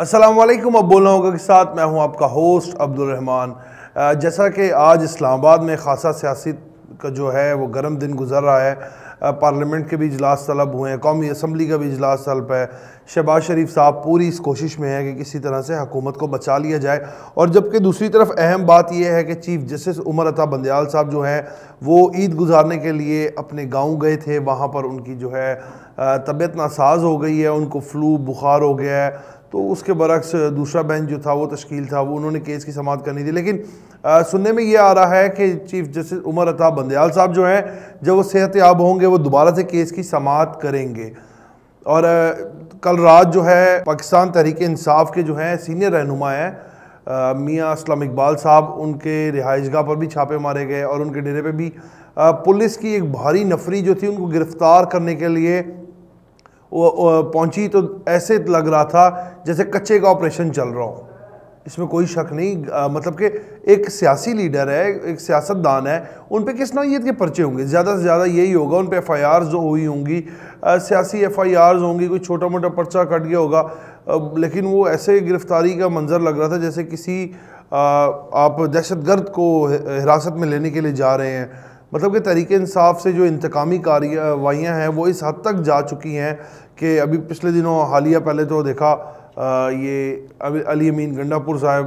السلام علیکم، اب بولنا ہوگا کے ساتھ میں ہوں آپ کا ہوسٹ عبدالرحمن۔ جیسا کہ آج اسلام آباد میں خاصا سیاسی کا جو ہے وہ گرم دن گزر رہا ہے، پارلیمنٹ کے بھی اجلاس طلب ہوئے ہیں، قومی اسمبلی کا بھی اجلاس طلب ہے۔ شہباز شریف صاحب پوری اس کوشش میں ہے کہ کسی طرح سے حکومت کو بچا لیا جائے، اور جبکہ دوسری طرف اہم بات یہ ہے کہ چیف جسٹس عمر عطا بندیال صاحب جو ہیں وہ عید گزارنے کے لیے اپنے گاؤں گئے تھے، وہاں پر ان کی جو ہے طبیعت ناساز ہو گئی ہے، ان کو فلو بخار ہو گیا ہے، تو اس کے برعکس دوسرا بینچ جو تھا وہ تشکیل تھا، وہ انہوں نے کیس کی سماعت کرنی تھی، لیکن سننے میں یہ آ رہا ہے کہ چیف جسٹس عمر عطا بندیال صاحب جو ہیں جب وہ صحت یاب ہوں گے وہ دوبارہ سے کیس کی سماعت کریں گے۔ اور کل رات جو ہے پاکستان تحریک انصاف کے جو ہیں سینئر رہنما ہیں میاں اسلم اقبال صاحب، ان کے رہائش گاہ پر بھی چھاپے مارے گئے، اور ان کے ڈیرے پہ بھی پولیس کی ایک بھاری نفری جو تھی ان کو گرفتار کرنے کے لیے وہ پہنچی، تو ایسے لگ رہا تھا جیسے کچے کا آپریشن چل رہا ہو۔ اس میں کوئی شک نہیں، مطلب کہ ایک سیاسی لیڈر ہے، ایک سیاست دان ہے، ان پہ کس نوعیت کے پرچے ہوں گے؟ زیادہ سے زیادہ یہی ہوگا، ان پہ ایف آئی آرز جو ہوئی ہوں گی، سیاسی ایف آئی آرز ہوں گی، کوئی چھوٹا موٹا پرچہ کٹ گیا ہوگا، لیکن وہ ایسے گرفتاری کا منظر لگ رہا تھا جیسے کسی آپ دہشت گرد کو حراست میں لینے کے لیے جا رہے ہیں۔ مطلب کہ تحریک انصاف سے جو انتقامی کارروائیاں ہیں وہ اس حد تک جا چکی ہیں کہ ابھی پچھلے دنوں حالیہ پہلے تو دیکھا یہ علی امین گنڈا پور صاحب،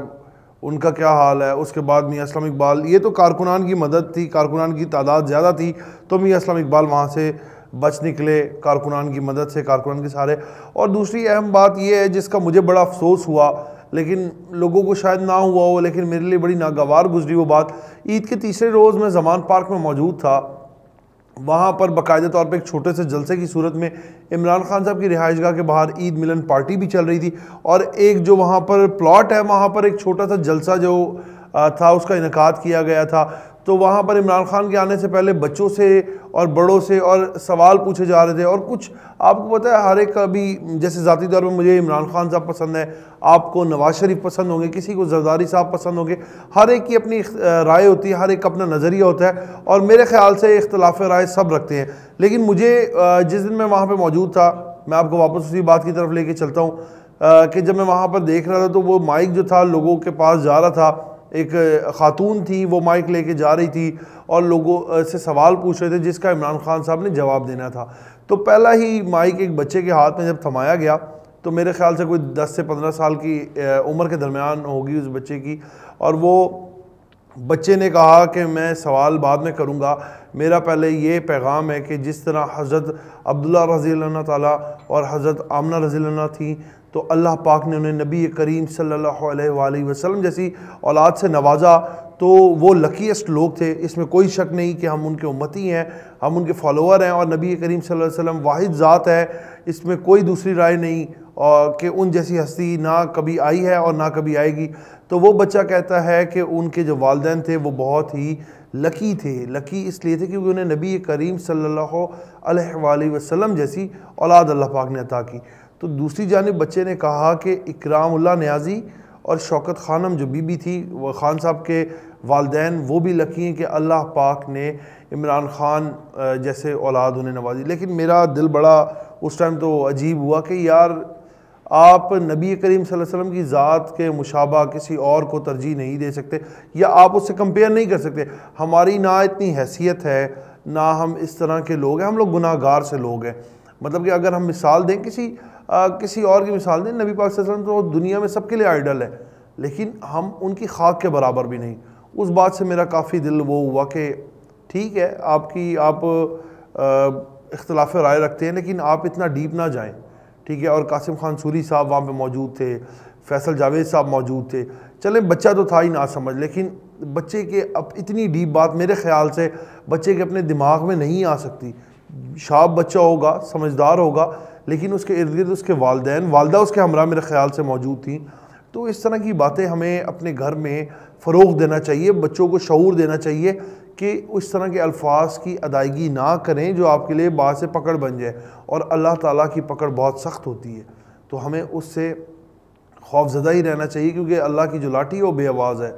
ان کا کیا حال ہے، اس کے بعد میاں اسلم اقبال، یہ تو کارکنان کی مدد تھی، کارکنان کی تعداد زیادہ تھی تو میاں اسلم اقبال وہاں سے بچ نکلے کارکنان کی مدد سے، کارکنان کے سارے۔ اور دوسری اہم بات یہ ہے جس کا مجھے بڑا افسوس ہوا، لیکن لوگوں کو شاید نہ ہوا ہو، لیکن میرے لیے بڑی ناگوار گزری وہ بات۔ عید کے تیسرے روز میں زمان پارک میں موجود تھا، وہاں پر باقاعدہ طور پہ ایک چھوٹے سے جلسے کی صورت میں عمران خان صاحب کی رہائش گاہ کے باہر عید ملن پارٹی بھی چل رہی تھی، اور ایک جو وہاں پر پلاٹ ہے وہاں پر ایک چھوٹا سا جلسہ جو تھا اس کا انعقاد کیا گیا تھا۔ تو وہاں پر عمران خان کے آنے سے پہلے بچوں سے اور بڑوں سے اور سوال پوچھے جا رہے تھے، اور کچھ آپ کو پتہ ہے ہر ایک کا بھی، جیسے ذاتی طور پر مجھے عمران خان صاحب پسند ہے، آپ کو نواز شریف پسند ہوں گے، کسی کو زرداری صاحب پسند ہوں گے، ہر ایک کی اپنی رائے ہوتی ہے، ہر ایک کا اپنا نظریہ ہوتا ہے، اور میرے خیال سے اختلاف رائے سب رکھتے ہیں۔ لیکن مجھے جس دن میں وہاں پہ موجود تھا، میں آپ کو واپس اسی بات کی طرف لے کے چلتا ہوں کہ جب میں وہاں پر دیکھ رہا تھا تو وہ مائک جو تھا لوگوں کے پاس جا رہا تھا، ایک خاتون تھی وہ مائک لے کے جا رہی تھی اور لوگوں سے سوال پوچھ رہے تھے جس کا عمران خان صاحب نے جواب دینا تھا۔ تو پہلا ہی مائک ایک بچے کے ہاتھ میں جب تھمایا گیا تو میرے خیال سے کوئی 10 سے 15 سال کی عمر کے درمیان ہوگی اس بچے کی، اور وہ بچے نے کہا کہ میں سوال بعد میں کروں گا، میرا پہلے یہ پیغام ہے کہ جس طرح حضرت عبداللہ رضی اللہ تعالیٰ اور حضرت آمنہ رضی اللہ تھیں تو اللہ پاک نے انہیں نبی کریم صلی اللہ علیہ وآلہ وسلم جیسی اولاد سے نوازا، تو وہ لکیسٹ لوگ تھے، اس میں کوئی شک نہیں کہ ہم ان کے امتی ہیں، ہم ان کے فالوور ہیں، اور نبی کریم صلی اللہ علیہ وسلم واحد ذات ہے، اس میں کوئی دوسری رائے نہیں، اور کہ ان جیسی ہستی نہ کبھی آئی ہے اور نہ کبھی آئے گی۔ تو وہ بچہ کہتا ہے کہ ان کے جو والدین تھے وہ بہت ہی لکی تھے، لکی اس لیے تھے کیونکہ انہیں نبی کریم صلی اللہ علیہ وآلہ وسلم جیسی اولاد اللہ پاک نے عطا کی۔ تو دوسری جانب بچے نے کہا کہ اکرام اللہ نیازی اور شوکت خانم جو بی بی تھی، وہ خان صاحب کے والدین، وہ بھی لکی ہیں کہ اللہ پاک نے عمران خان جیسے اولاد انہیں نوازی۔ لیکن میرا دل بڑا اس ٹائم تو عجیب ہوا کہ یار آپ نبی کریم صلی اللہ علیہ وسلم کی ذات کے مشابہ کسی اور کو ترجیح نہیں دے سکتے، یا آپ اس سے کمپیئر نہیں کر سکتے۔ ہماری نہ اتنی حیثیت ہے، نہ ہم اس طرح کے لوگ ہیں، ہم لوگ گناہ گار سے لوگ ہیں۔ مطلب کہ اگر ہم مثال دیں کسی اور کی مثال دیں، نبی پاک صلی اللہ علیہ وسلم تو دنیا میں سب کے لیے آئیڈل ہے، لیکن ہم ان کی خاک کے برابر بھی نہیں۔ اس بات سے میرا کافی دل وہ ہوا کہ ٹھیک ہے آپ اختلاف رائے رکھتے ہیں، لیکن آپ اتنا ڈیپ نہ جائیں، ٹھیک ہے۔ اور قاسم خان سوری صاحب وہاں پہ موجود تھے، فیصل جاوید صاحب موجود تھے، چلیں بچہ تو تھا ہی نہ سمجھ، لیکن بچے کے اب اتنی ڈیپ بات میرے خیال سے بچے کے اپنے دماغ میں نہیں آ سکتی۔ شاب بچہ ہوگا، سمجھدار ہوگا، لیکن اس کے ارد گرد اس کے والدین، والدہ اس کے ہمراہ میرے خیال سے موجود تھیں۔ تو اس طرح کی باتیں ہمیں اپنے گھر میں فروغ دینا چاہیے، بچوں کو شعور دینا چاہیے کہ اس طرح کے الفاظ کی ادائیگی نہ کریں جو آپ کے لیے باعث سے پکڑ بن جائے، اور اللہ تعالیٰ کی پکڑ بہت سخت ہوتی ہے، تو ہمیں اس سے خوف زدہ ہی رہنا چاہیے، کیونکہ اللہ کی جو لاٹھی ہے وہ بے آواز ہے۔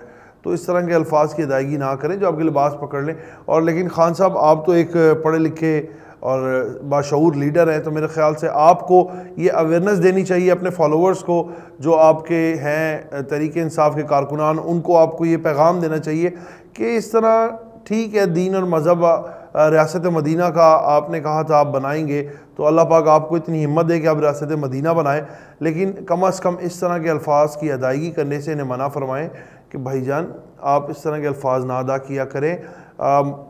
تو اس طرح کے الفاظ کی ادائیگی نہ کریں جو آپ کے لباس پکڑ لیں۔ اور لیکن خان صاحب آپ تو ایک پڑھے لکھے اور باشعور لیڈر ہیں، تو میرے خیال سے آپ کو یہ اویئرنیس دینی چاہیے اپنے فالوورز کو جو آپ کے ہیں تحریک انصاف کے کارکنان، ان کو آپ کو یہ پیغام دینا چاہیے کہ اس طرح ٹھیک ہے دین اور مذہب ریاست مدینہ کا آپ نے کہا تھا آپ بنائیں گے، تو اللہ پاک آپ کو اتنی ہمت دے کہ آپ ریاست مدینہ بنائیں، لیکن کم از کم اس طرح کے الفاظ کی ادائیگی کرنے سے انہیں منع فرمائیں کہ بھائی جان آپ اس طرح کے الفاظ نہ ادا کیا کریں۔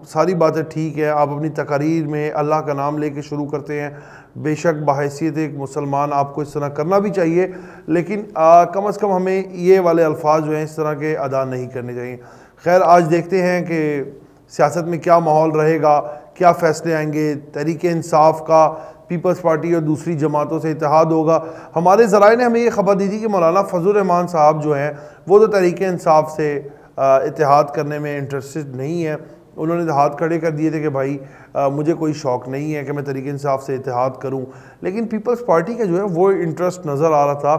ساری باتیں ٹھیک ہے، آپ اپنی تقاریر میں اللہ کا نام لے کے شروع کرتے ہیں، بے شک بحیثیت ایک مسلمان آپ کو اس طرح کرنا بھی چاہیے، لیکن کم از کم ہمیں یہ والے الفاظ جو ہیں اس طرح کے ادا نہیں کرنے چاہیے۔ خیر آج دیکھتے ہیں کہ سیاست میں کیا ماحول رہے گا، کیا فیصلے آئیں گے، تحریک انصاف کا پیپلز پارٹی اور دوسری جماعتوں سے اتحاد ہوگا۔ ہمارے ذرائع نے ہمیں یہ خبر دی تھی کہ مولانا فضل الرحمان صاحب جو ہیں وہ تو تحریک انصاف سے اتحاد کرنے میں انٹرسٹڈ نہیں ہے، انہوں نے ہاتھ کھڑے کر دیے تھے کہ بھائی مجھے کوئی شوق نہیں ہے کہ میں تحریک انصاف سے اتحاد کروں، لیکن پیپلز پارٹی کا جو ہے وہ انٹرسٹ نظر آ رہا تھا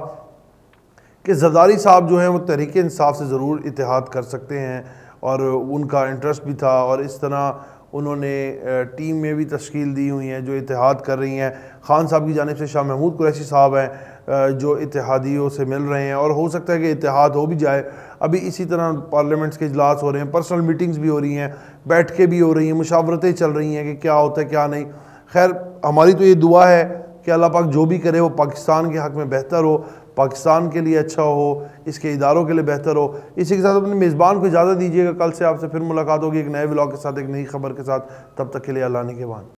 کہ زرداری صاحب جو ہیں وہ تحریک انصاف سے ضرور اتحاد کر سکتے ہیں، اور ان کا انٹرسٹ بھی تھا، اور اس طرح انہوں نے ٹیم میں بھی تشکیل دی ہوئی ہیں جو اتحاد کر رہی ہیں۔ خان صاحب کی جانب سے شاہ محمود قریشی صاحب ہیں جو اتحادیوں سے مل رہے ہیں، اور ہو سکتا ہے کہ اتحاد ہو بھی جائے۔ ابھی اسی طرح پارلیمنٹس کے اجلاس ہو رہے ہیں، پرسنل میٹنگز بھی ہو رہی ہیں، بیٹھکیں بھی ہو رہی ہیں، مشاورتیں چل رہی ہیں کہ کیا ہوتا ہے کیا نہیں۔ خیر ہماری تو یہ دعا ہے کہ اللہ پاک جو بھی کرے وہ پاکستان کے حق میں بہتر ہو، پاکستان کے لیے اچھا ہو، اس کے اداروں کے لیے بہتر ہو۔ اسی کے ساتھ اپنے میزبان کو اجازت دیجیے گا، کل سے آپ سے پھر ملاقات ہوگی ایک نئے ولاگ کے ساتھ، ایک نئی خبر کے ساتھ، تب تک کے لیے اللہ نگہبان۔